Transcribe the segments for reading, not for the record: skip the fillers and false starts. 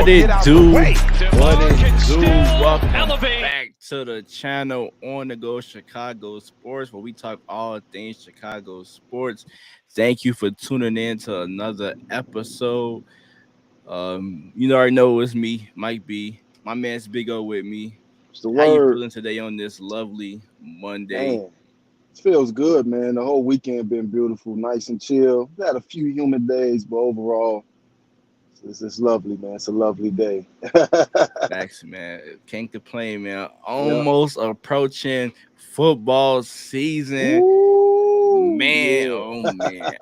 What it do? What it do? Welcome back to the channel On the Go Chicago Sports, where we talk all things Chicago sports. Thank you for tuning in to another episode. You already know it's me, Mike B. My man's BigO with me. It's the How you word, feeling today on this lovely Monday? man. It feels good, man. The whole weekend been beautiful, nice and chill. Had a few humid days, but overall, it's lovely, man. It's a lovely day. Facts, man. Can't complain, man. Yeah. Almost approaching football season. Ooh, Man, yeah. oh man.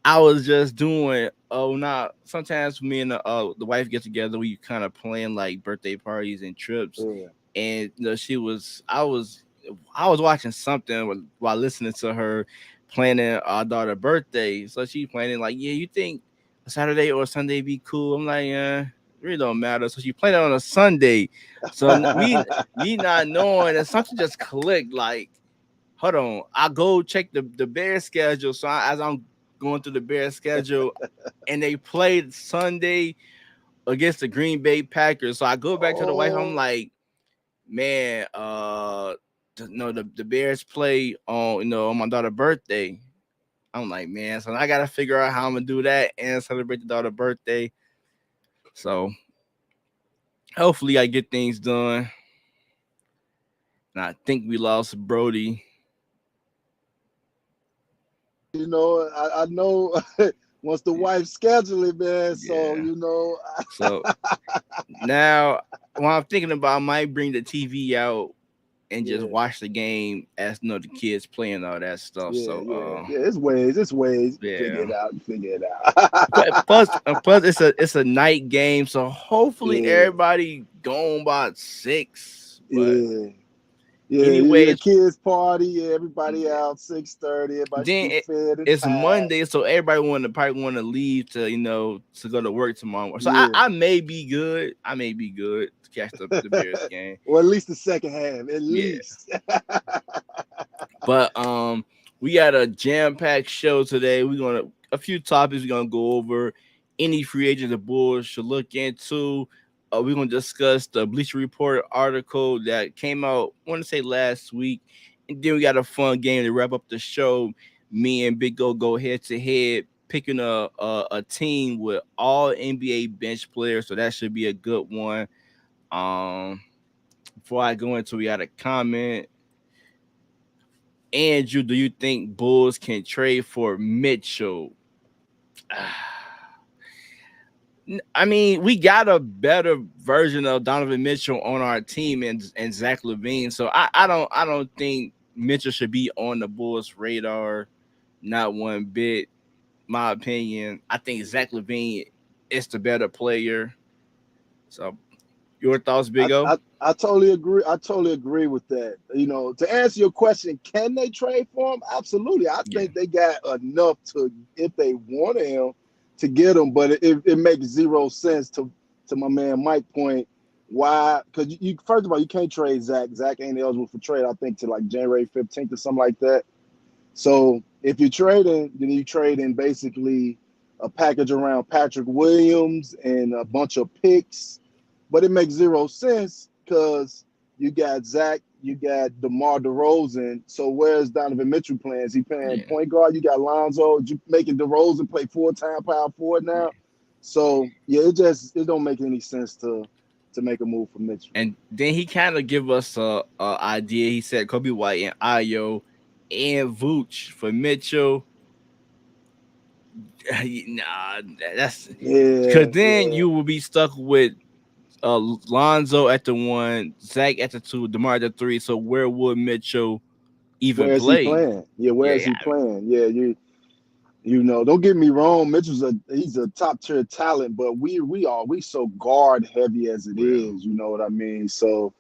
I was just doing now sometimes me and the wife get together, we kind of plan like birthday parties and trips. Yeah. And I was watching something while listening to her planning our daughter's birthday. So she planning like, yeah, you think a Saturday or a Sunday be cool? I'm like, really don't matter. So she planned it on a Sunday. So me not knowing, and something just clicked like, hold on, I go check the Bears schedule. So as I'm going through the Bears schedule, and they played Sunday against the Green Bay Packers. So I go back to the wife. I'm Oh, like, man, no, the Bears play on on my daughter's birthday. I'm like, man, so I gotta figure out how I'm gonna do that and celebrate the daughter's birthday. So hopefully I get things done. And I think we lost Brody. I know once the wife schedule it, man. So, Yeah. So now what I'm thinking about, I might bring the TV out and just yeah, watch the game as the kids playing all that stuff. yeah, So yeah, yeah. It's ways. yeah. Figure it out. Figure it But out. plus it's a night game, so hopefully Yeah, everybody gone by 6. But yeah. Yeah, anyways, kids party, yeah, everybody yeah. out 6:30, everybody should Then be fed and it's tired. Monday, so everybody probably want to leave to to go to work tomorrow. So I, Yeah. I may be good. I may be good to catch the Bears game. Or at least the second half, at Yeah. least. But we got a jam-packed show today. We're gonna a few topics we're gonna go over. Any free agents the Bulls should look into. We're gonna discuss the Bleacher Report article that came out, I want to say last week. And then we got a fun game to wrap up the show. Me and Big go head to head, picking a team with all NBA bench players. So that should be a good one. Um Before I go into, we got a comment. Andrew, do you think Bulls can trade for Mitchell? I mean, we got a better version of Donovan Mitchell on our team and Zach LaVine. So I don't think Mitchell should be on the Bulls' radar. Not one bit. My opinion. I think Zach LaVine is the better player. So your thoughts, I, Big O? I, I totally agree. I totally agree with that. To answer your question, can they trade for him? Absolutely. I Yeah. think they got enough to, if they wanted him, to get him. But it makes zero sense to my man Mike's point. Why? Because you first of all, you can't trade Zach. Zach ain't eligible for trade, I think, to like January 15th or something like that. So if you're trading, then you trade in basically a package around Patrick Williams and a bunch of picks. But it makes zero sense because you got Zach, you got DeMar DeRozan. So where's Donovan Mitchell playing? Is he playing Yeah. point guard? You got Lonzo. You making DeRozan play full-time power forward Yeah. now? So yeah, it don't make any sense to make a move for Mitchell. And then he kind of give us a idea. He said Kobe White and Ayo and Vooch for Mitchell. Nah, that's because Yeah, then yeah. you will be stuck with Lonzo at the 1, Zach at the 2, DeMar at the 3. So where would Mitchell even Where is he play? playing? Yeah, where Yeah, is yeah, he playing? Yeah, don't get me wrong. He's a top tier talent, but we so guard heavy as it well, is. You know what I mean? So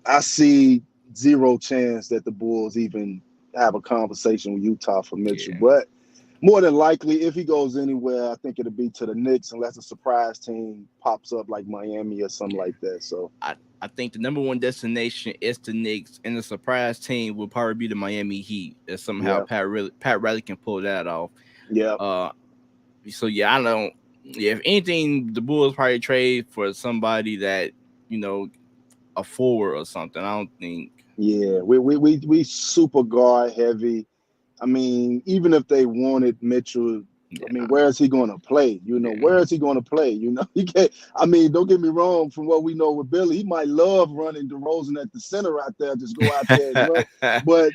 I see zero chance that the Bulls even have a conversation with Utah for Mitchell. yeah. But more than likely, if he goes anywhere, I think it'll be to the Knicks unless a surprise team pops up like Miami or something Yeah. like that. So I think the number one destination is the Knicks, and the surprise team will probably be the Miami Heat. If somehow yeah, Pat Riley can pull that off. yeah. Uh, so yeah, I don't. Yeah, if anything, the Bulls probably trade for somebody that you know a forward or something. I don't think. Yeah, we super guard heavy. I mean, even if they wanted Mitchell, I mean, Yeah, where is he going to play? yeah. Where is he going to play? He can't. I mean, don't get me wrong. From what we know with Billy, he might love running DeRozan at the center out there, just go out there and run. But,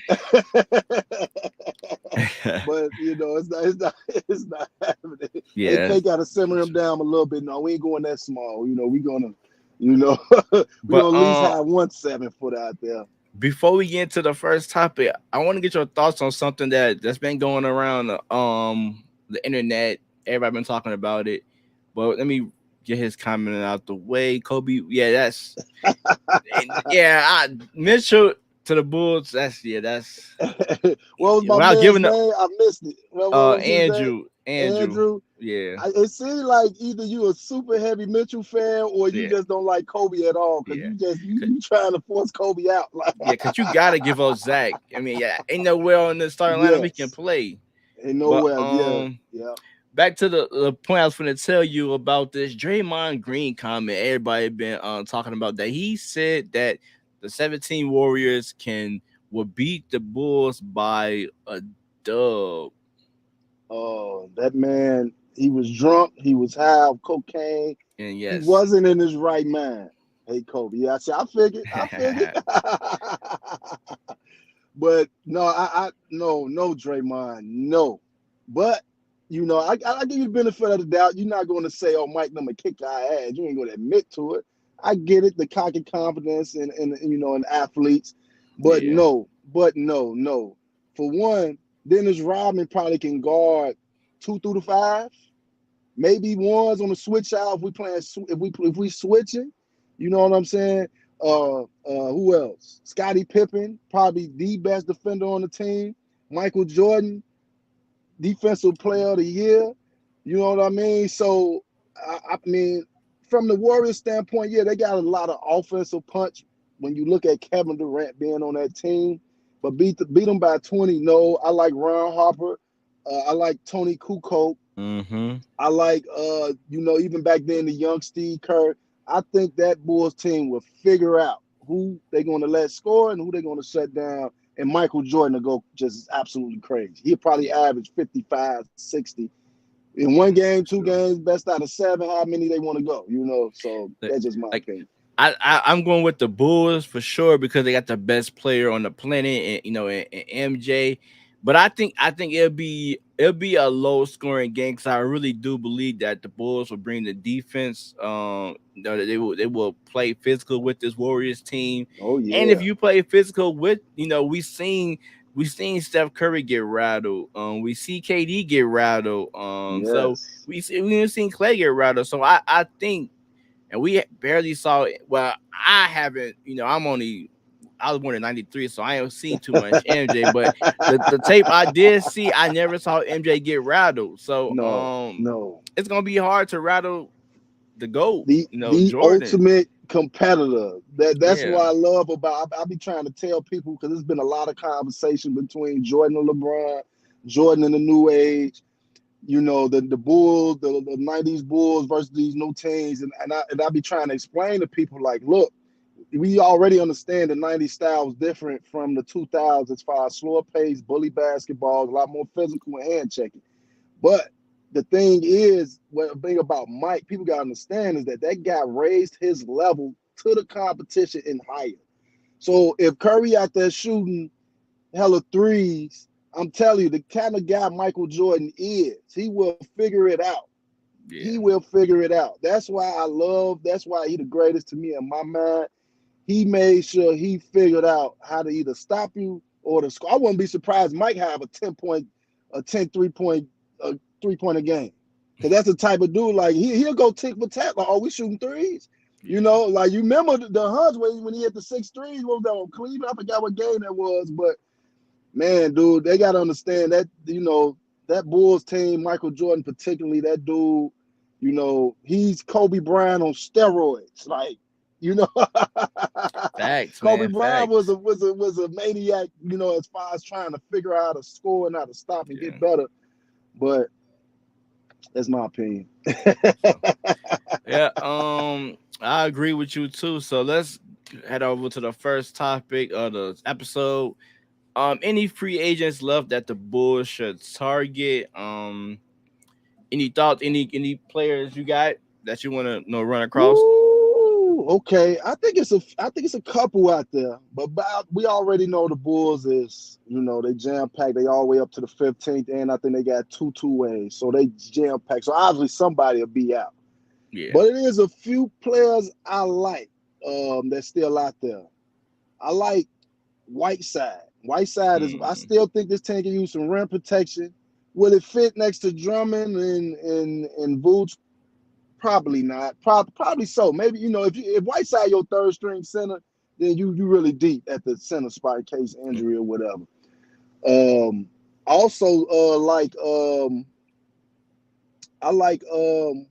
but it's not happening. Yes, AK got to simmer him down a little bit. No, we ain't going that small. We gonna, you know, we but gonna at least have 1 7 foot out there. before we get into the first topic, I want to get your thoughts on something that's been going around the internet. Everybody been talking about it, but let me get his comment out the way. Kobe, yeah, Mitchell to the Bulls. That's What was my without man's giving the name? I missed it. What was his name? Andrew, Andrew. yeah, It seems like either you a super heavy Mitchell fan or you yeah, just don't like Kobe at all because yeah. you just you trying to force Kobe out. Like, Yeah, cause you gotta give up Zach. I mean, yeah, ain't nowhere on the starting lineup he can yes, play. ain't But nowhere. Yeah, yeah. back to the point I was going to tell you about this Draymond Green comment. Everybody been talking about that. He said that the 17 Warriors will beat the Bulls by a dub. Oh, that man. He was drunk. He was high of cocaine. And He yes, wasn't in his right mind. Hey, Kobe. Yeah, I said, I figured. I figured. But no, no, Draymond, no. But I give you the benefit of the doubt. You're not going to say, "Oh, Mike, I'm gonna kick our ass." You ain't going to admit to it. I get it, the cocky confidence in athletes, but yeah, no. For one, Dennis Rodman probably can guard 2 through the 5, maybe ones on the switch out if we playing if we switching. You know what I'm saying? Who else? Scottie Pippen, probably the best defender on the team. Michael Jordan, defensive player of the year. You know what I mean? So I mean, from the Warriors standpoint, yeah, they got a lot of offensive punch when you look at Kevin Durant being on that team. But beat them by 20. No, I like Ron Harper. I like Tony Kukoc. mm-hmm. I like even back then the young Steve Kerr. I think that Bulls team will figure out who they're going to let score and who they're going to shut down. And Michael Jordan will go just absolutely crazy. He'll probably Yeah, average 55, 60 in one game, two true. games, best out of 7. How many they want to go? So that's just my Like opinion. I'm going with the Bulls for sure because they got the best player on the planet, and and MJ. But I think it'll be a low scoring game because I really do believe that the Bulls will bring the defense. That they will play physical with this Warriors team, Oh and if yeah, you play physical with we seen Steph Curry get rattled. We see KD get rattled. So yes. we've seen Clay get rattled. So I think and we barely saw it. Well, I haven't, I was born in '93, so I ain't seen too much MJ. But the tape I did see, I never saw MJ get rattled. So No, no. it's gonna be hard to rattle the GOAT, The Jordan. ultimate competitor. That's Yeah, what I love about. I be trying to tell people because there's been a lot of conversation between Jordan and LeBron, Jordan and the new age. The Bulls, the '90s Bulls versus these new teams, and I be trying to explain to people like, look, we already understand the '90s style was different from the 2000s as far as slower pace, bully basketball, a lot more physical and hand checking. But the thing is, what the thing about Mike, people gotta understand is that guy raised his level to the competition and higher. So if Curry out there shooting hella threes, I'm telling you, the kind of guy Michael Jordan is, he will figure it out. He yeah, will figure it out. That's why he the greatest to me in my mind. He made sure he figured out how to either stop you or to score. I wouldn't be surprised Mike have a 10 3-point, 3-pointer game. Cause that's the type of dude like he'll go tick for tat. Like, oh, we shooting threes. yeah, Like you remember the Hunts when he hit the 6 threes. What was that on Cleveland? I forgot what game that was, but man, dude, they gotta understand that that Bulls team, Michael Jordan particularly, that dude, he's Kobe Bryant on steroids. Like, you know, facts, Kobe man, Bryant was facts. a maniac, as far as trying to figure out how to score and how to stop and Yeah, get better. But That's my opinion. So yeah, I agree with you too. So let's head over to the first topic of the episode. Any free agents left that the Bulls should target? Any thoughts? Any players you got that you want to run across? Ooh, okay. I think it's a couple out there, but we already know the Bulls is, they jam packed. They all the way up to the 15th, and I think they got two ways, so they jam packed. So obviously somebody will be out, Yeah. but it is a few players I like that's still out there. I like Whiteside. Whiteside is. I Mm. still think this team can use some rim protection. Will it fit next to Drummond and Vooch? Probably not. Probably so. Maybe if Whiteside your third string center, then you really deep at the center spot in case injury or whatever. Also, I like who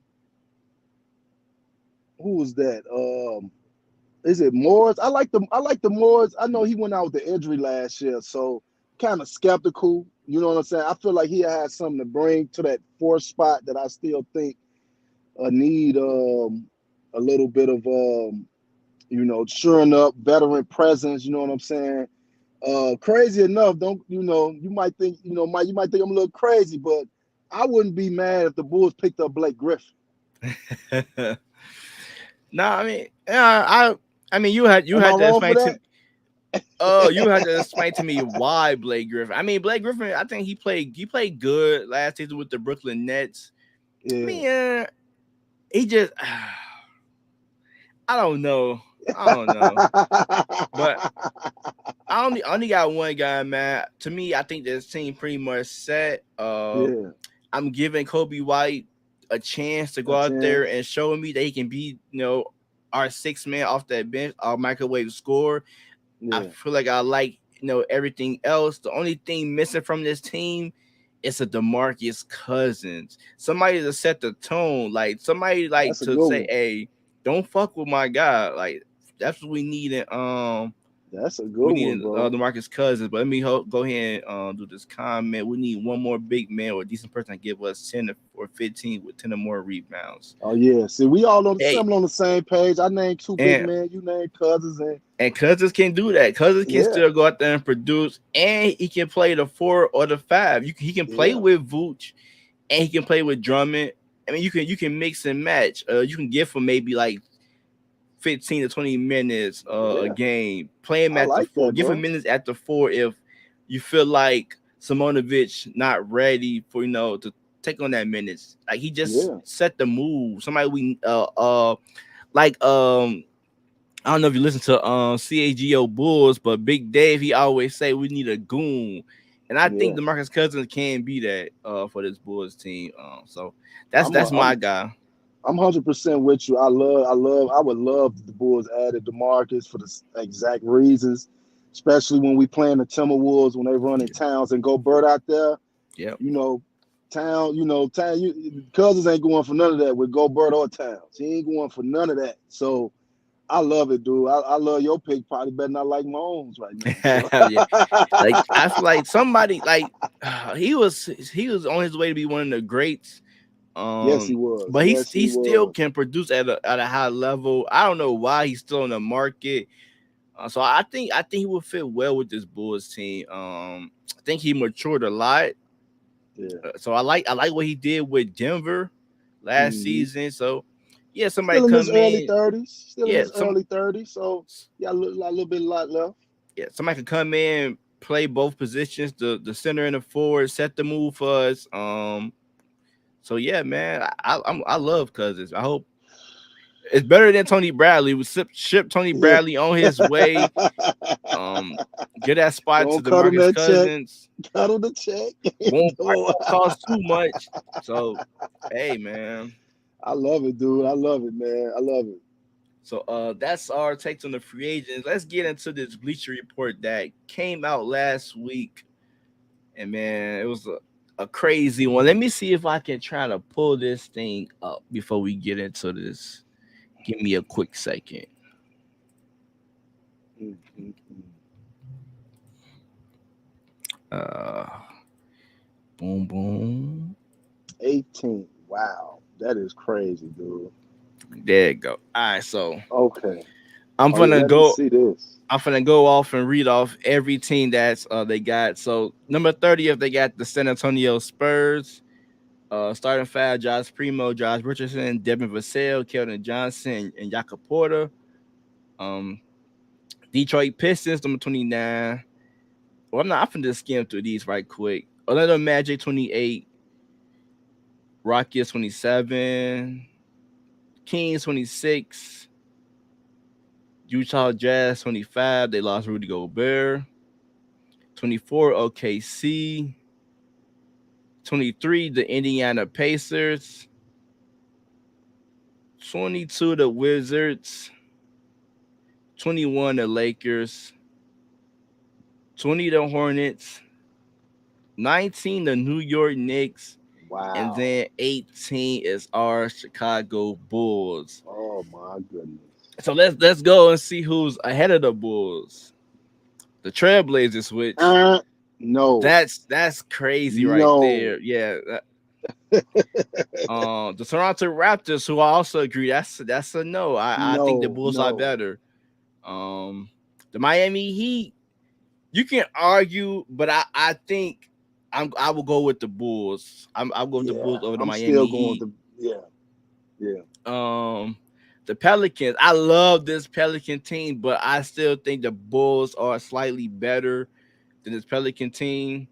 was that? Is it Morris? I like the Morris. I know he went out with the injury last year, so kind of skeptical. You know what I'm saying? I feel like he has something to bring to that fourth spot that I still think need a little bit of shoring up veteran presence. You know what I'm saying? Crazy enough, don't you might think you might think I'm a little crazy, but I wouldn't be mad if the Bulls picked up Blake Griffin. No, I mean, I mean, you Am I had to wrong for explain to that? oh, you had to explain to me why Blake Griffin. I mean, Blake Griffin. I think he played good last season with the Brooklyn Nets. I Yeah. mean, he just I don't know. I don't know, but I only got one guy, man. To me, I think this team pretty much set. Yeah. I'm giving Kobe White a chance to go A out there chance. and show me that he can be, our six man off that bench, our microwave score. I Yeah. feel like I like, everything else. The only thing missing from this team is a DeMarcus Cousins. Somebody to set the tone, like somebody like That's a to good say, one. "Hey, don't fuck with my guy." Like that's what we need. That's a We good one, need bro. DeMarcus Cousins, but let me go ahead and do this comment. We need one more big man or a decent person to give us 10 or 15 with 10 or more rebounds. Oh yeah. See, we all on Hey, similar on the same page. I named two big and men. You named Cousins, and Cousins can do that. Cousins can yeah, still go out there and produce, and he can play the 4 or the 5. He can play yeah, with Vooch, and he can play with Drummond. I mean, you can mix and match. You can give him maybe like 15 to 20 minutes a yeah. game. Play him I at the like four. that, Give him bro. minutes at the 4 if you feel like Simonovic not ready for to take on that minutes. Like he just Yeah, set the move. Somebody we like I don't know if you listen to CAGO Bulls, but Big Dave he always say we need a goon. And I think yeah. DeMarcus Cousins can be that for this Bulls team. So that's I'm a, that's my I'm guy. I'm 100% with you. I would love the Bulls added DeMarcus for the exact reasons, especially when we playing the Timberwolves when they run in Yeah. towns and go Bird out there. Yep. You know, town. Cousins ain't going for none of that with Go Bird or Towns. He ain't going for none of that. So I love it, dude. I love your pick probably better than I like my own right now. So Yeah. Like I feel like somebody like he was on his way to be one of the greats. yes, he was. But Yes, he he still was. can produce at a high level. I don't know why he's still on the market. So I think he would fit well with this Bulls team. I think he matured a lot. Yeah. So I like what he did with Denver last Hmm. season. So yeah, somebody Still in his come early in. 30s. Still in Yeah, his early 30s. So yeah, a little bit lot left. somebody could come in, play both positions, the center and the forward, set the move for us. So yeah, man, I love Cousins. I hope it's better than Tony Bradley. We ship Tony Yeah. Bradley on his way. Um, get that spot Go to on, cut him DeMarcus that check. Cousins. Cut him the check. Go. Won't cost too much. So hey, man. I love it, dude. I love it, man. I love it. So that's our takes on the free agents. Let's get into this Bleacher Report that came out last week. And man, it was a crazy one. Let me see if I can try to pull this thing up before we get into this. Give me a quick second. Mm, mm, mm. Uh boom boom. 18. That is crazy, dude. There you go. All right, so Okay. I'm Oh yeah, gonna let me go. see this. I'm gonna go off and read off every team that's they got. So number 30th, they got the San Antonio Spurs. Starting five: Josh Primo, Josh Richardson, Devin Vassell, Keldon Johnson, and Jakob Porter. Um, Detroit Pistons, number 29. Well, I'm finna just skim through these right quick. Orlando Magic, 28. Rockets, 27. Kings, 26. Utah Jazz, 25. They lost Rudy Gobert. 24, OKC. 23, the Indiana Pacers. 22, the Wizards. 21, the Lakers. 20, the Hornets. 19, the New York Knicks. And Wow. then 18 is our Chicago Bulls. Oh my goodness. So let's go and see who's ahead of the Bulls. The Trailblazers, which Uh, no. that's crazy right No. there. Yeah. The Toronto Raptors, who I also agree, that's a no. I think the No. Bulls are No. better. Um, the Miami Heat, you can argue, but I think I will go with the Bulls. I'll go with the Yeah. Bulls over the I'm still Miami going with Heat. the yeah. Yeah. Um, the Pelicans, I love this Pelican team, but I still think the Bulls are slightly better than this Pelican team.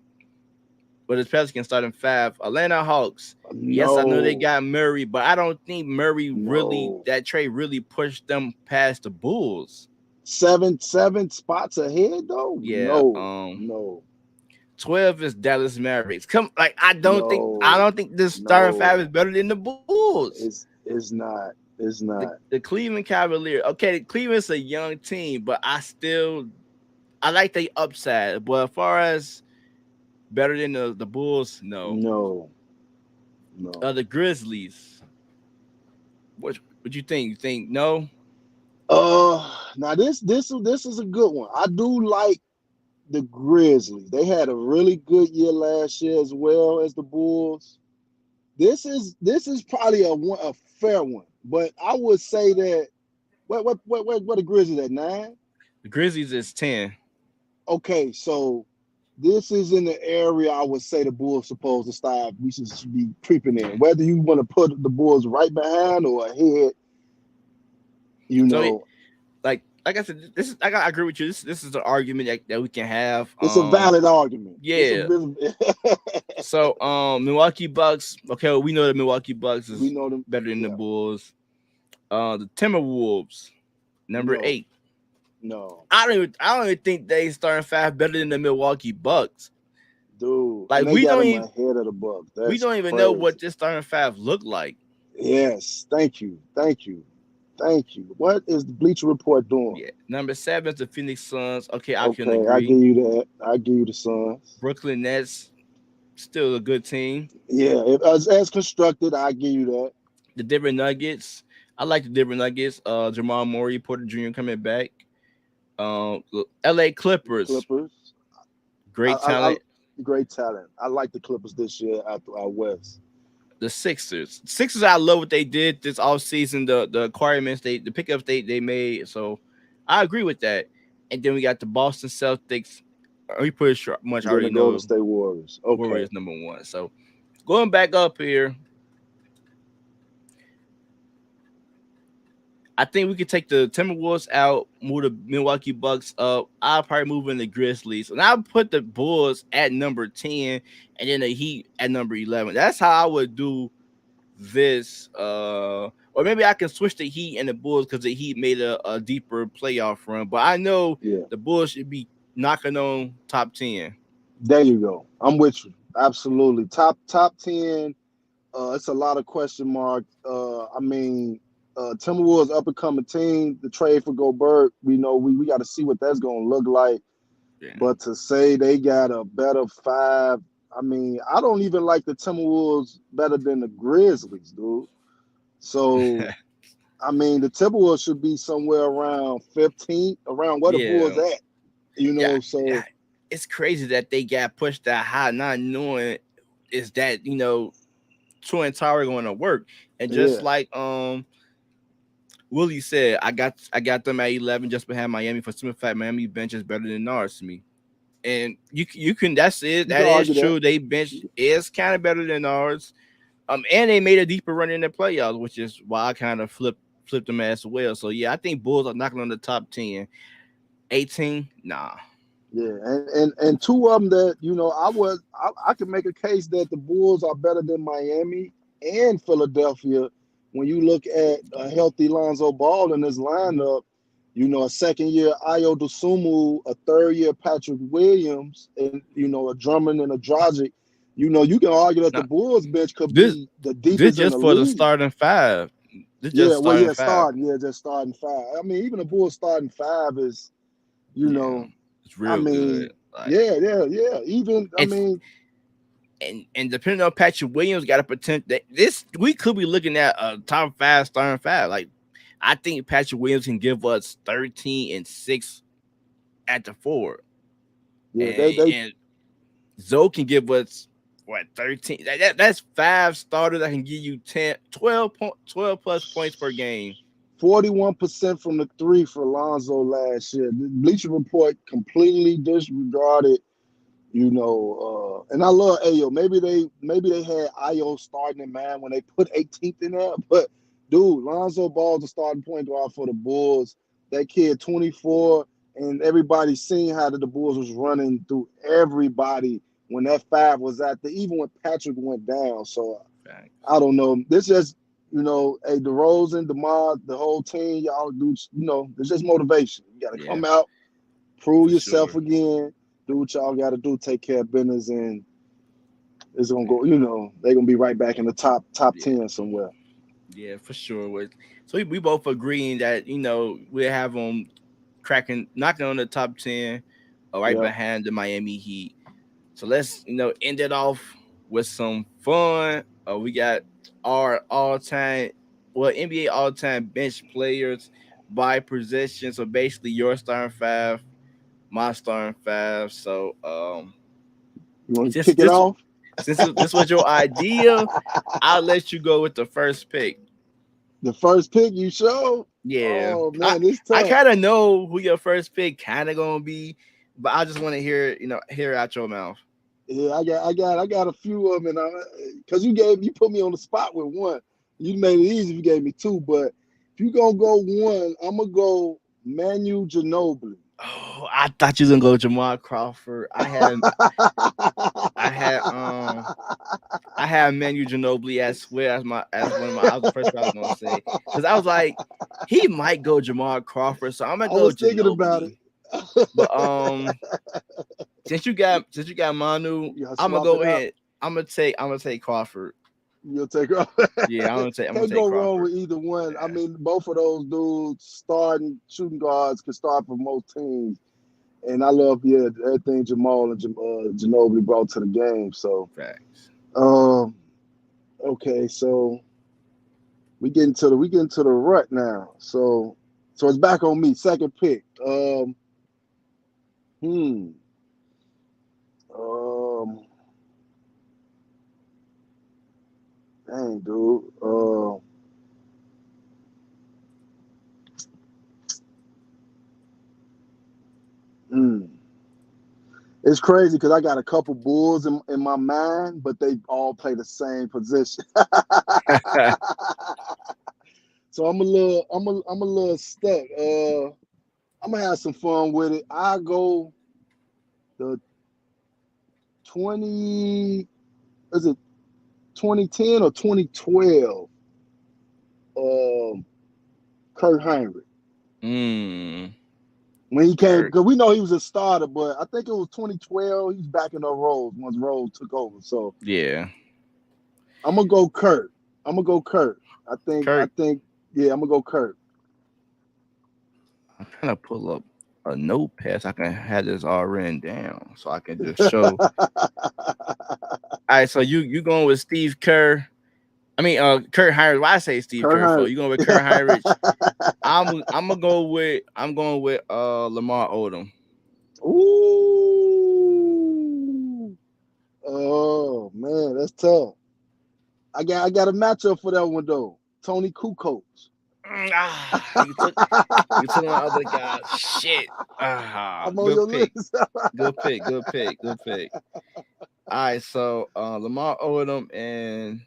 But this Pelicans starting five. Atlanta Hawks. Yes, I know they No. got Murray, but I don't think Murray really No. that trade really pushed them past the Bulls. Seven spots ahead though? Yeah. No. No. 12 is Dallas Mavericks. Come, like I No. don't think this starting five is No. better than the Bulls. It's not. It's The, not. the Cleveland Cavaliers. Okay, Cleveland's a young team, but I like the upside. But as far as better than the Bulls, no. No. No. The Grizzlies. What you think? You think no? Now this is a good one. I do like the Grizzlies. They had a really good year last year as well as the Bulls. This is probably a fair one, but I would say that what the Grizzlies at 9? The Grizzlies is 10. Okay, so this is in the area I would say the Bulls supposed to start. We should be creeping in. Whether you want to put the Bulls right behind or ahead, you So know, like I said, I agree with you. This is an argument that we can have. it's a valid argument. It's a Yeah. really, So Milwaukee Bucks. Okay, we know the Milwaukee Bucks we is know them. better than the Yeah, Bulls. The Timberwolves, number no, 8. no, I don't even think they starting five better than the Milwaukee Bucks. dude, and Like they got them ahead of the Bucks. we That's don't even know crazy. what this starting five look like. Yes, thank you, thank you, thank you. What is the Bleacher Report doing? Yeah, number 7 is the Phoenix Suns. Okay, I can Okay, I agree. give you that. I give you the Suns. Brooklyn Nets, still a good team. Yeah, as constructed, I give you that. The Denver Nuggets, I like the Denver Nuggets. Jamal Murray, Porter Jr. coming back. L.A. Clippers, Clippers. great I talent. great talent. I like the Clippers this year out west. The Sixers, I love what they did this offseason. The acquirements, the pickups they made. So I agree with that. And then we got the Boston Celtics. We pretty sure much Then already the Golden know State Warriors. Okay. Warriors number 1. So going back up here, I think we could take the Timberwolves out, move the Milwaukee Bucks up. I'll probably move in the Grizzlies, and I'll put the Bulls at number 10, and then the Heat at number 11. That's how I would do this. Or maybe I can switch the Heat and the Bulls because the Heat made a deeper playoff run. But I know Yeah. the Bulls should be knocking on top 10. There you go. I'm with you. Absolutely. Top 10. It's a lot of question marks. Timberwolves up and coming team. The trade for Gobert, we know we got to see what that's going to look like. Yeah. But to say they got a better 5, I don't even like the Timberwolves better than the Grizzlies, dude. So, the Timberwolves should be somewhere around 15, around where the Bulls Yeah. at. Yeah. So It's crazy that they got pushed that high, not knowing is that Twin Tower going to work. And just Yeah, like Willie said, I got them at 11 just behind Miami for simple fact Miami bench is better than ours to me. And you can that's it. you can That is argue that. true. They bench is kind of better than ours. And they made a deeper run in the playoffs, which is why I kind of flipped them as well. So yeah, I think Bulls are knocking on the top 10. 18, nah. Yeah, and two of them that I can make a case that the Bulls are better than Miami and Philadelphia when you look at a healthy Lonzo Ball in this lineup. A second year Ayo Dosunmu, a third year Patrick Williams, and a Drummond and a Dragic. You can argue that the Nah. Bulls bench could This be the this deepest in the just for the league. starting five. This Yeah, just well, starting yeah, five. just starting five. I mean, even the Bulls starting five is, you Yeah, know, it's I real good. mean, Like yeah. Even, I it's mean, and depending on Patrick Williams, got a potential. This we could be looking at a top five starting five. Like I think Patrick Williams can give us 13 and 6 at the forward, yeah, they and Zoe can give us what 13. That's five starters that can give you 10, 12 plus points per game. 41% from the three for Lonzo last year. The Bleacher Report completely disregarded. And I love Ayo. Maybe they had Ayo starting in mind when they put 18th in there. But dude, Lonzo Ball's the starting point guard for the Bulls. That kid 24, and everybody seen how the Bulls was running through everybody when that five was out there, even when Patrick went down. So Facts. I don't know. This just hey, DeRozan, DeMar, the whole team, y'all do. It's just motivation. You got to Yeah, come out, prove for yourself sure. again, do what y'all got to do, take care of business, and it's gonna go. They're gonna be right back in the top Yeah, 10 somewhere. yeah, for sure. So we both agreeing that we have them knocking on the top 10, right Yeah. behind the Miami Heat. So let's end it off with some fun. We got our all time, well, NBA all time bench players by possession. So basically, your starting five, my starting five. So You want to since kick it this off? this was your idea, I'll let you go with the first pick. The first pick you showed. Yeah, Oh I man, it's I tough. kind of know who your first pick kind of gonna be, but I just want to hear it out your mouth. Yeah, I got a few of them, and because you put me on the spot with one. You made it easy if you gave me two, but if you gonna go one, I'm gonna go Manu Ginobili. Oh, I thought you was gonna go Jamal Crawford. I had I had Manu Ginobili as well as one of my I was the first one I was gonna say because I was like he might go Jamal Crawford, so I'm gonna I go was thinking about it. Ginobili. But since you got Manu, Yeah, I'm gonna swap it go out. ahead. I'm gonna take Crawford. You'll take off. Yeah, I'm gonna Can't take go wrong Crawford. with either one. I Yeah, mean, both of those dudes starting shooting guards can start for most teams. And I love everything Jamal and Ginobili brought to the game. So, facts. um, okay, so we getting to the rut now. So it's back on me. Second pick. Hmm. Um. Dang, dude. Hmm. It's crazy because I got a couple Bulls in my mind, but they all play the same position. So I'm a little stuck. I'm gonna have some fun with it. I go the 20 is it 2010 or 2012 um Kurt Heinrich. mm, When he came, Kurt. because we know he was a starter, but I think it was 2012. He was back in the Rose once Rose took over. So Yeah, I'm gonna go Kurt. I'm gonna go Kurt. I think. I Kurt. think. Yeah, I'm gonna go Kurt. I'm trying to pull up a notepad so I can have this all written down so I can just show. All right, so you going with Steve Kerr? I mean, Kurt Heinrich. Why I say Steve Kurt Kerr for? Heinrich. You going with Kurt Heinrich? I'm going with Lamar Odom. Ooh. Oh man, that's tough. I got a matchup for that one though. Tony Kukoc. You took my other guy. Shit. I'm on Good your pick. list. Good pick. Good pick. Good pick. All right, so Lamar Odom and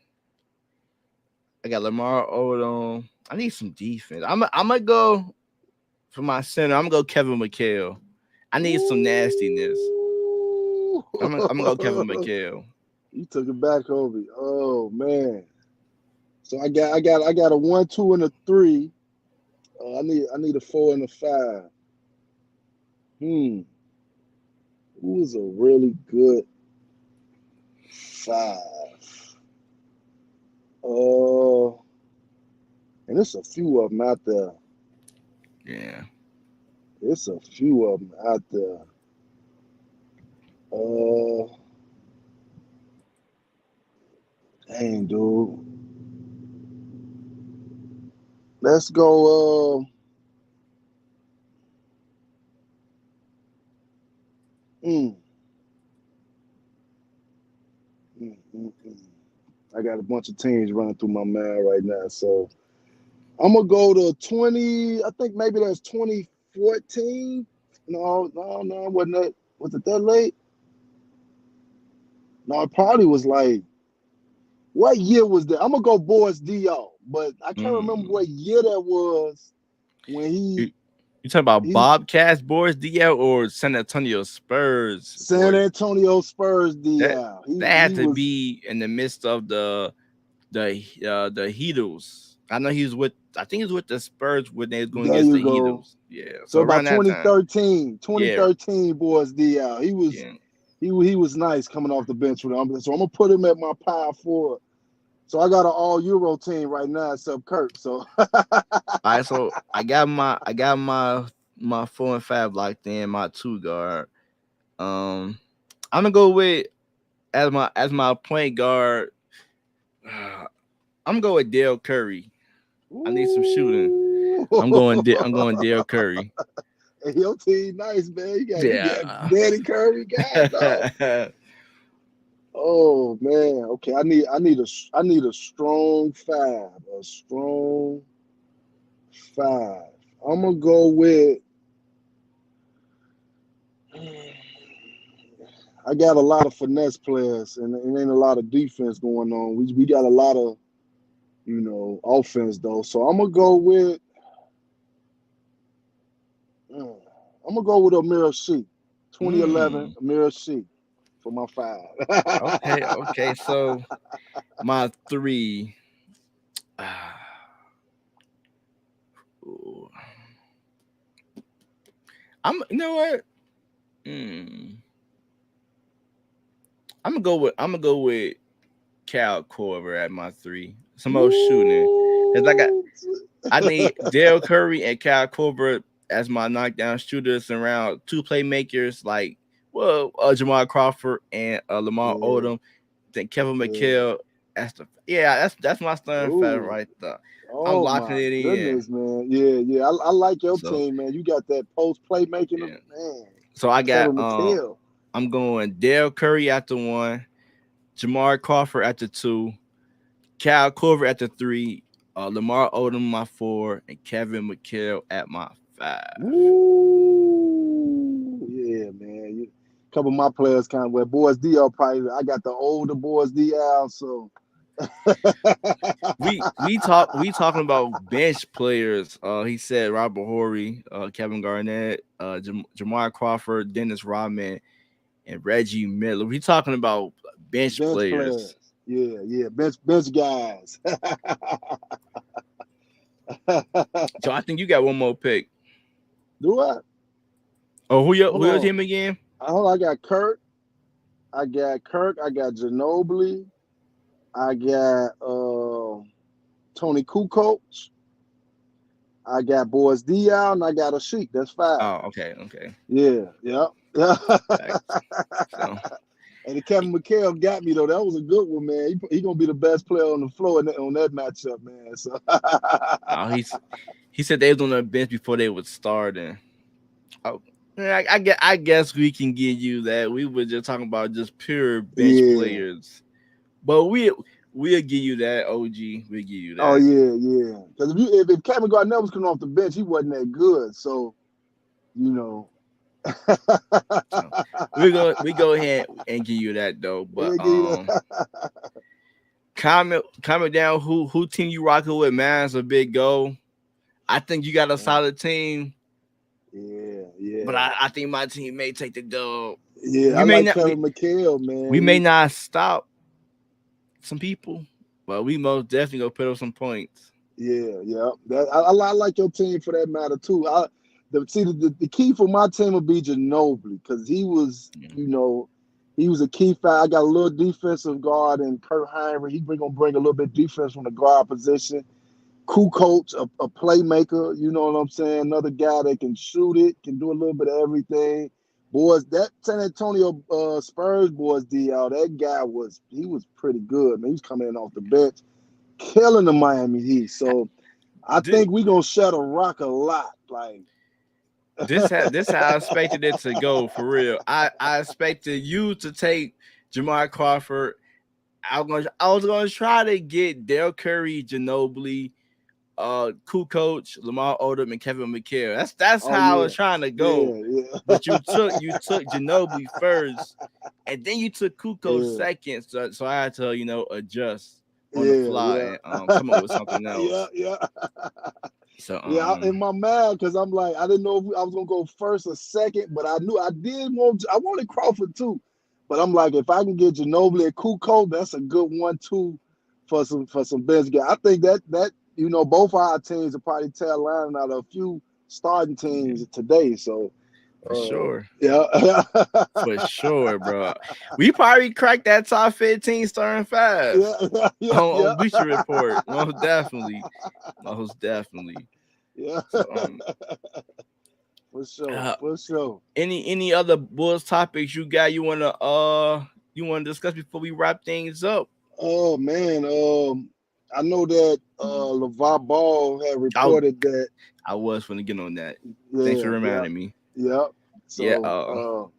I got Lamar Odom. I need some defense. I'm gonna go for my center. I'm gonna go Kevin McHale. I need some nastiness. Ooh. I'm gonna go Kevin McHale. You took it back, Obi. Oh man. So I got a 1, 2, and a 3. I need a 4 and a 5. Hmm. Who is a really good 5? Uh, and there's a few of them out there. Yeah. It's a few of them out there. Uh, dang, dude. Let's go. Mm, mm. I got a bunch of teams running through my mind right now. So I'm gonna go to 20. I think maybe that's 2014. No, wasn't that? Was it that late? No, it probably was like. What year was that? I'm gonna go Boris Dio, but I can't remember Mm. what year that was when You, you talking about he Bobcats Boris DL or San Antonio Spurs San Boris? Antonio Spurs That Dio. He that had he to was be in the midst of the Heatles. I know he was with. I think he was with the Spurs when they was going there against you the go. Heatles. Yeah, so So around about that time. 2013, Yeah, 2013 Boris Dio. He was yeah. he was nice coming off the bench with him. So I'm gonna put him at my power forward. So I got an all Euro team right now except Kurt. So All right, so I got my 4 and 5 locked in. My two guard. I'm gonna go with as my point guard. I'm gonna go with Dale Curry. I need some shooting. ooh. I'm going Dale Curry. Hey, your team nice, man. You got Yeah. Daddy Curry, God dog. Oh man. Okay, I need a strong 5. A strong 5. I'm gonna go with I got a lot of finesse players and ain't a lot of defense going on. We got a lot of, offense though. So mm, I'm gonna go with Amir Sheik. 2011 mm, Amir Sheik for my 5. okay. So my three. Ooh. You know what? Mm, I'm gonna go with Cal Corver at my three. Some more shooting. Cause Ooh. I need Dale Curry and Cal Corver as my knockdown shooters around two playmakers like Jamal Crawford and Lamar Yeah, Odom. Then Kevin yeah. McHale. That's my starting five Ooh. right there. I'm Oh locking my it in. goodness, man. Yeah. I like your So team, man. You got that post playmaking, yeah. man. So I got Kevin McHale. I'm going Dale Curry at the one, Jamar Crawford at the two, Cal Corver at the three, Lamar Odom my four, and Kevin McHale at my five. Woo! Yeah, man. A couple of my players kind of well, Boys DL probably. I got the older Boys DL, so We talking about bench players. He said Robert Horry, Kevin Garnett, Jamar Crawford, Dennis Rodman, and Reggie Miller. We talking about bench bench players. players. Yeah. Bench guys. So I think you got one more pick. Do I? Oh, Hold who your on. team again? I got Kurt. I got Kirk. I got Ginobili. I got Tony Kukoc. I got Boys Diaw, and I got a Sheik. That's 5. Oh, okay. Yeah. Facts. So And the Kevin McHale got me though. That was a good one, man. He gonna be the best player on the floor on that matchup, man. So no, he said they was on the bench before they would start, and oh, yeah, I guess we can give you that. We were just talking about just pure bench yeah, players, but we'll give you that, OG. We'll give you Oh that. yeah, yeah. Because if Kevin Garnett was coming off the bench, he wasn't that good. So you know, So we go ahead and give you that though. But he'll give you the comment down who team you rocking with, man. It's a big go. I think you got a yeah, solid team, yeah, but yeah. I think my team may take the dub. Yeah, I We may like not we, Kevin McHale, we man. may not stop some people, but we most definitely gonna put up some points. Yeah, yeah. I like your team for that matter too. The key for my team would be Ginobili because he was, Yeah, he was a key factor. I got a little defensive guard and Kurt Heinrich. He's gonna bring a little bit defense from the guard position. Cool coach, a playmaker. You know what I'm saying? Another guy that can shoot it, can do a little bit of everything. Boys, that San Antonio Spurs boys, that guy was pretty good. Man, he's coming in off the bench, killing the Miami Heat. So I This think we gonna shut a rock a lot. Like, this how I expected it to go for real. I expected you to take Jamal Crawford. I was gonna try to get Dale Curry, Ginobili, cool coach Lamar Odom and Kevin McHale. That's oh how I yeah, was trying to go. yeah, yeah, But you took Ginobili first, and then you took Kukoc yeah, second. So I had to adjust on the yeah, fly yeah, and come up with something yeah, else. yeah. So Yeah, in my mind, because I'm like, I didn't know if I was gonna go first or second, but I knew I wanted Crawford too. But I'm like, if I can get Ginobili and Kukoc, that's a good 1-2 for some bench guys. I think that both our teams are probably tail lining out of a few starting yeah, teams today. So for sure. yeah, For sure, bro. We probably cracked that top 15 starting five yeah, yeah, yeah, on yeah, Bleacher Report. Most definitely. Most definitely. yeah, So for sure, uh for sure. any other Bulls topics you got you wanna discuss before we wrap things up? Oh man, I know that LeVar Ball had I reported that. I was gonna get on that. Thanks for Yeah, yeah, reminding me. yeah. Yeah, So,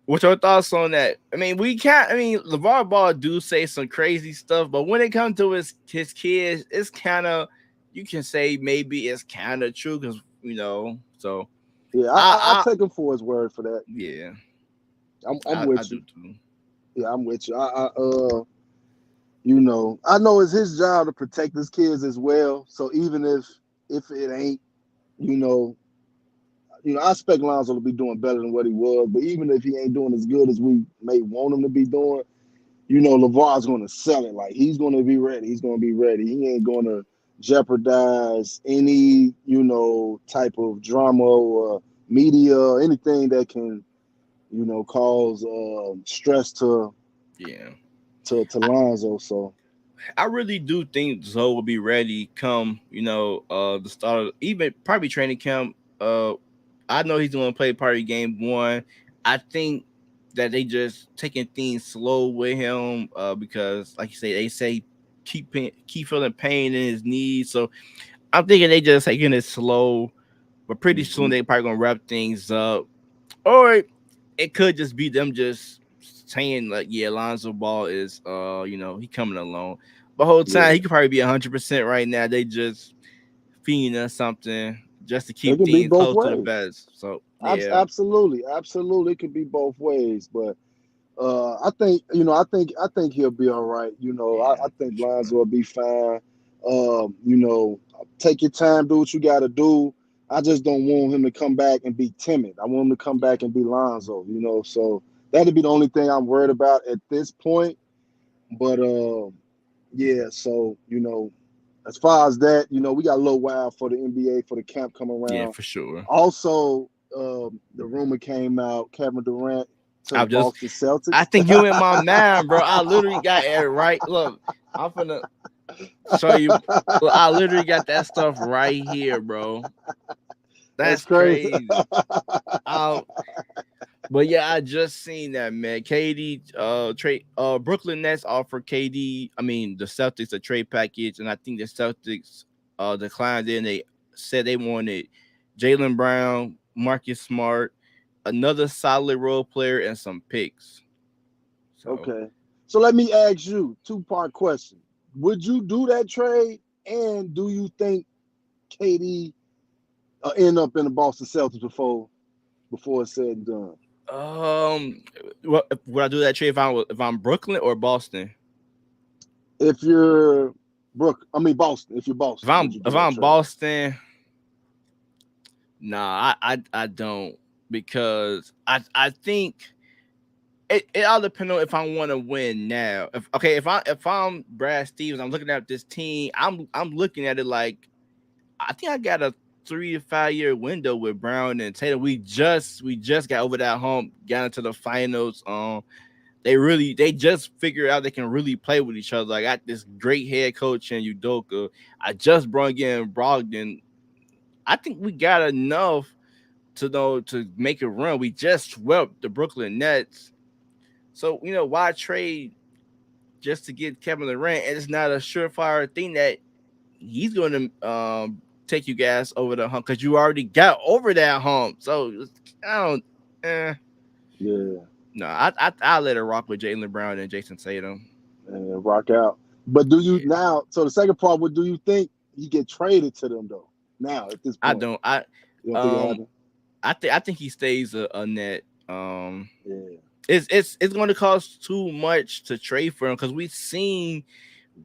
what's your thoughts on that? I mean, we can't. I mean, LeVar Ball do say some crazy stuff, but when it comes to his kids, it's kind of you can say maybe it's kind of true because So yeah, I I take him for his word for that. yeah, I'm I with do you. too. Yeah, I'm with you. I know it's his job to protect his kids as well. So even if it ain't, you know, I expect Lonzo to be doing better than what he was. But even if he ain't doing as good as we may want him to be doing, LeVar's going to sell it. Like he's going to be ready. He's going to be ready. He ain't going to jeopardize any, type of drama or media, anything that can, cause stress to Yeah, to Lonzo. So I really do think Zoe will be ready come the start of even probably training camp. I know he's going to play probably game one. I think that they just taking things slow with him because, like you say, they say keep feeling pain in his knees. So I'm thinking they just taking it slow, but pretty soon mhm. they probably gonna wrap things up, or it could just be them just saying like, yeah, Lonzo Ball is he coming along. But whole time Yeah, he could probably be 100% right now. They just feeding us something just to it keep can be things both close to the ways. best. So yeah, Absolutely, absolutely, it could be both ways. But I think he'll be all right. yeah, I think for Lonzo sure. will be fine. Take your time, do what you got to do. I just don't want him to come back and be timid. I want him to come Yeah, back and be Lonzo. So that'd be the only thing I'm worried about at this point. But yeah. So as far as that, we got a little while for the NBA for the camp come yeah, around. for sure. Also, the rumor came out Kevin Durant to the I'm just, Boston I Celtics. think you in my mind, bro. I literally got it right. Look, I'm finna show you. Look, I literally got that stuff right here, bro. That's That's crazy. crazy. Um, but yeah, I just seen that, man. KD trade Brooklyn Nets offered KD, I mean the Celtics a trade package, and I think the Celtics declined it and they said they wanted Jalen Brown, Marcus Smart, another solid role player, and some picks. So Okay. So let me ask you two-part question: would you do that trade, and do you think KD end up in the Boston Celtics before it's said and done? what would I do that trade if I'm Brooklyn or Boston? If you're Boston. If you're Boston, would you If do that I'm trade? Boston, nah, I don't, because I think it all depends on if I want to win now. If I'm Brad Stevens, I'm looking at this team. I'm looking at it like I think I got a 3 to 5 year window with Brown and Tatum. We just got over that hump, got into the finals. They just figured out they can really play with each other. I got this great head coach in Udoka. I just brought in Brogdon. I think we got enough to know to make a run. We just swept the Brooklyn Nets. So, why trade just to get Kevin Durant? And it's not a surefire thing that he's going to take you guys over the hump, because you already got over that hump. So I don't. Yeah, No, I let it rock with Jaylen Brown and Jason Tatum. and rock out. But do you Yeah, now? So the second part, what do you think he get traded to them though? Now at this I point, don't. you don't think it Um happened? I think he stays a net. Yeah, It's going to cost too much to trade for him, because we've seen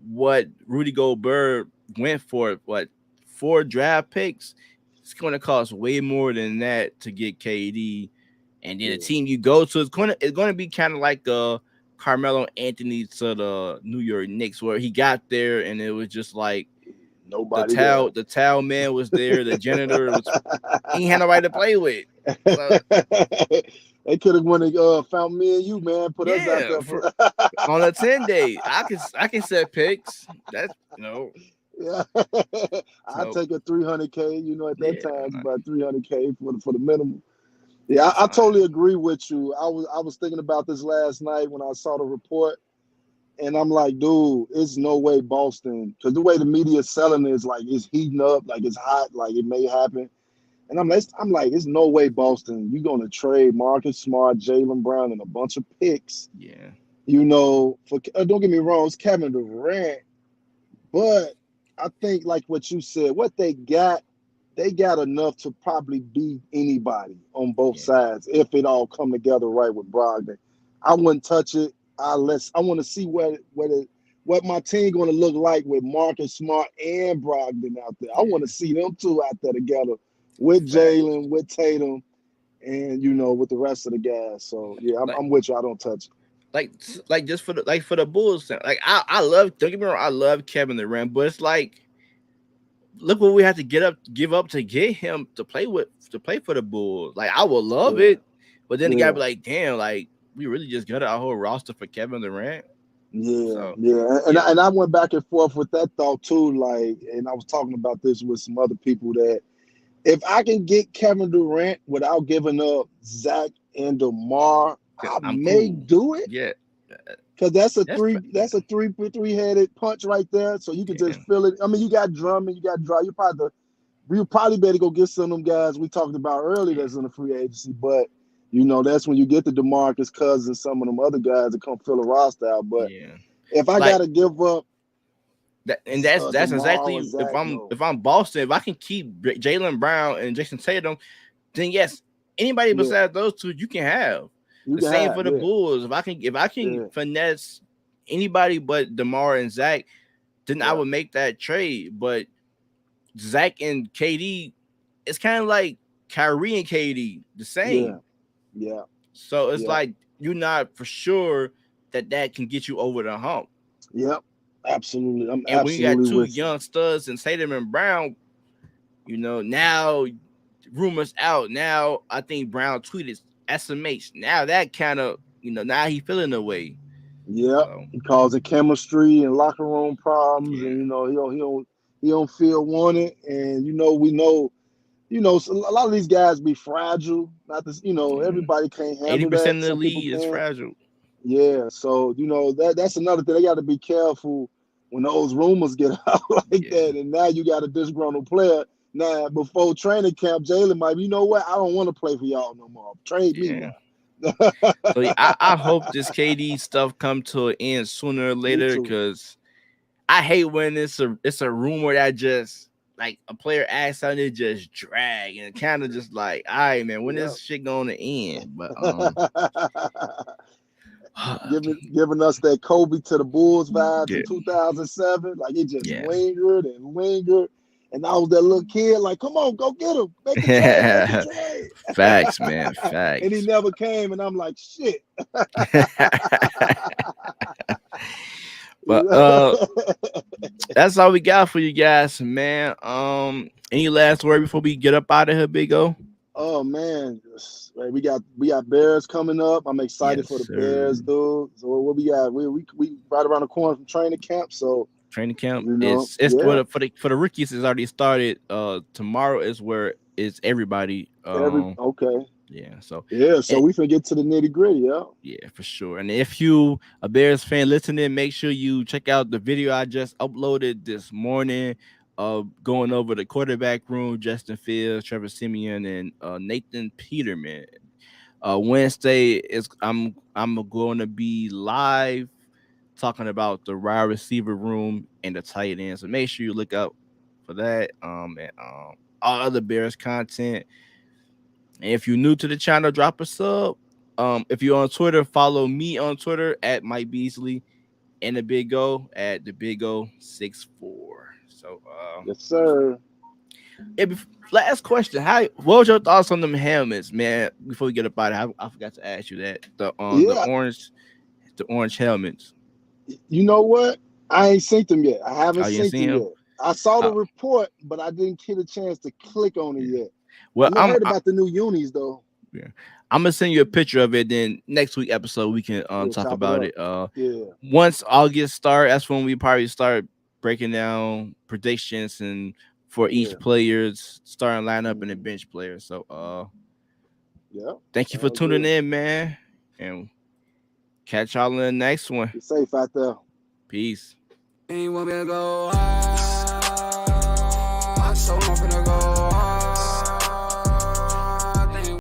what Rudy Gobert went for. What, 4 draft picks? It's going to cost way more than that to get KD, and then the yeah. team you go to is going to be kind of like Carmelo Anthony to the New York Knicks, where he got there and it was just like the Nobody there. towel the towel man was there, the janitor was, he ain't had nobody to play with. So They could have went and found me and you, man. Put us out yeah, there for for. on a 10 day, I can set picks. That's Yeah, I so take a 300K. You know, at that yeah, time it's about 300K for the minimum. Yeah, that's I fine. totally agree with you. I was thinking about this last night when I saw the report, and I'm like, dude, it's no way Boston, because the way the media is selling it is like it's heating up, like it's hot, like it may happen. And I'm like, it's no way Boston. You're gonna trade Marcus Smart, Jaylen Brown, and a bunch of picks. Yeah, For don't get me wrong, it's Kevin Durant, but I think like what you said, what they got enough to probably beat anybody on both yeah, sides if it all come together right with Brogdon. I wouldn't touch it. I want to see what my team going to look like with Marcus Smart and Brogdon out there. I want to yeah. see them two out there together with Facts. Jalen, with Tatum, and with the rest of the guys. So yeah, Like I'm with you. I don't touch it. like like just for the Bulls. Like I love. Don't get me wrong. I love Kevin Durant, but it's like, look what we had to give up to get him to play for the Bulls. Like, I would love Yeah, it, but then the guy yeah. be like, damn, like we really just got our whole roster for Kevin Durant. Yeah, So yeah, and yeah, I went back and forth with that thought too. Like, and I was talking about this with some other people that if I can get Kevin Durant without giving up Zach and DeMar, I I'm may cool. do it Yeah, uh, because that's a that's three yeah, that's a three headed punch right there. So you can yeah, just feel it. I mean, you got Drummond, you got Draw. You probably better go get some of them guys we talked about earlier yeah, that's in the free agency. But that's when you get the DeMarcus Cousins, some of them other guys that come fill a roster out. But yeah. if I Like gotta give up that, and that's DeMar or exactly, if Zach, I'm no. if I'm Boston, if I can keep Jalen Brown and Jason Tatum, then yes, anybody Yeah, besides those two you can have. you The can same have. for the Yeah, Bulls. If I can yeah, finesse anybody but DeMar and Zach, then I yeah, would make that trade. But Zach and KD, it's kind of like Kyrie and KD, the yeah, same. yeah, So it's yeah, like you're not for sure that can get you over the hump. yep. Absolutely. I'm And when you got absolutely two with you. young studs and Tatum and Brown, now rumors out. Now I think Brown tweeted SMH. Now that kind of, now he feeling away. Yep. So He causing chemistry and locker room problems, yeah, and he don't feel wanted, and we know. So a lot of these guys be fragile. Not this, yeah. everybody can't handle that. 80% of the Some people league is can. fragile. Yeah, so that's another thing. They got to be careful when those rumors get out like Yeah, that, and now you got a disgruntled player. Now before training camp, Jalen might be, you know what? I don't want to play for y'all no more. Trade me yeah. now. So yeah, I hope this KD stuff come to an end sooner or Me later too. because I hate when it's a rumor that just like a player acts out and it just drag and kind of just like, all right, man, when Yep. this shit going to end? But Giving us that Kobe to the Bulls vibes yeah, in 2007. Like it just yeah. lingered and lingered. And I was that little kid, like, come on, go get him. Make a trade, make a trade. Facts, man, And he facts. never came. And I'm like, shit. But that's all we got for you guys, man. Any last word before we get up out of here, Big O? Oh man, man, we got Bears coming up. I'm excited Yes, for the sir. Bears, dude. So what we got? We right around the corner from training camp. So Training camp it's yeah, for the rookies. It's already started. Tomorrow is where it's everybody. okay, Yeah. So, yeah. So and we finna get to the nitty gritty. Yeah, yeah, for sure. And if you a Bears fan listening, make sure you check out the video I just uploaded this morning. Going over the quarterback room, Justin Fields, Trevor Simeon, and Nathan Peterman. Wednesday is I'm going to be live talking about the wide receiver room and the tight end. So make sure you look out for that. And all other Bears content. And if you're new to the channel, drop a sub. If you're on Twitter, follow me on Twitter at Mike Beasley and the Big O at the Big O 64. So yes, sir. last question. What was your thoughts on them helmets, man? Before we get up out of here, I forgot to ask you that. Yeah, The orange helmets. you know what? I ain't seen them yet. I haven't Oh, you didn't seen see them him? yet. I saw the Uh, report, but I didn't get a chance to click on it yeah. yet. Well, Heard about the new unis though. yeah. I'm gonna send you a picture of it. Then next week episode we can Yeah, talk chop it about up. it. Yeah, Once August start, that's when we probably start breaking down predictions and for yeah. each player's starting lineup and the Mm, bench player. So yeah. thank you for Sounds tuning good. in, man, and catch y'all in the next one. Be safe out there. Peace. Ain't want me to go high.